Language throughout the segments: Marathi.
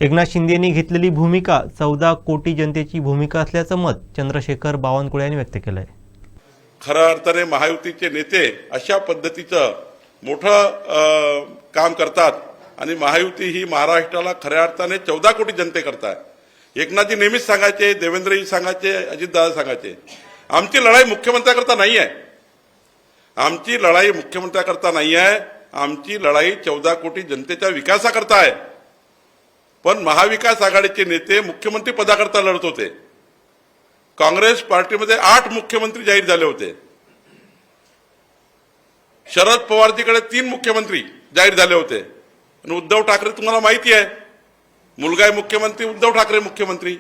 एकनाथ शिंदेंनी घेतलेली भूमिका 14 कोटी जनतेची भूमिका असल्याचं मत चंद्रशेखर बावनकुळे यांनी व्यक्त केलं आहे. खऱ्या अर्थाने महायुतीचे नेते अशा पद्धतीचं मोठं काम करतात आणि महायुती ही महाराष्ट्राला खऱ्या अर्थाने 14 कोटी जनतेकरता आहे. एकनाथजी नेहमीच सांगायचे, देवेंद्रजी सांगायचे, अजितदादा सांगायचे, आमची लढाई मुख्यमंत्र्याकरता नाही आहे. आमची लढाई मुख्यमंत्र्याकरता नाही आहे. आमची लढाई 14 कोटी जनतेच्या विकासाकरता आहे. पण महाविकास आघाडीचे नेते मुख्यमंत्री पदाकरता लढत होते. काँग्रेस पार्टीमध्ये 8 मुख्यमंत्री जाहीर झाले होते. शरद पवारजीकडे 3 मुख्यमंत्री जाहीर झाले होते. आणि उद्धव ठाकरे तुम्हाला माहिती आहे, मुलगा आहे मुख्यमंत्री, उद्धव ठाकरे मुख्यमंत्री.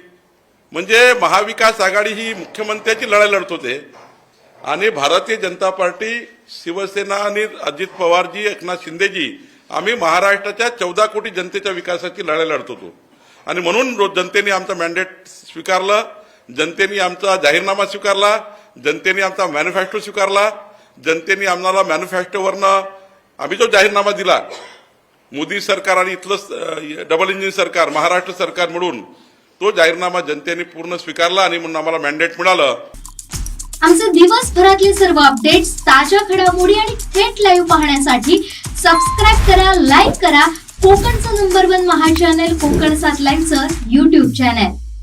म्हणजे महाविकास आघाडी ही मुख्यमंत्र्याची लढाई लढत होते आणि भारतीय जनता पार्टी, शिवसेना आणि अजित पवारजी, एकनाथ शिंदेजी आम्ही महाराष्ट्राच्या 14 कोटी जनतेच्या विकासाची लढाई लढत होतो. आणि म्हणून जनतेने आमचं मॅन्डेट स्वीकारलं, जनतेने आमचा जाहीरनामा स्वीकारला, जनतेने आमचा मॅनिफेस्टो स्वीकारला. जनतेने आम्हाला मॅनिफेस्टोवरनं आम्ही जो जाहीरनामा दिला, मोदी सरकार आणि इथलं डबल इंजिन सरकार, महाराष्ट्र सरकार मिळून तो जाहीरनामा जनतेने पूर्ण स्वीकारला आणि म्हणून आम्हाला मॅन्डेट मिळालं. आमचे दिवसभरातले सर्व अपडेट्स, ताज्या घडामोडी आणि थेट लाईव्ह पाहण्यासाठी सबस्क्राईब करा, लाईक करा कोकणचं नंबर 1 महा चॅनल कोकण 7 लाईव्हचं YouTube चॅनल.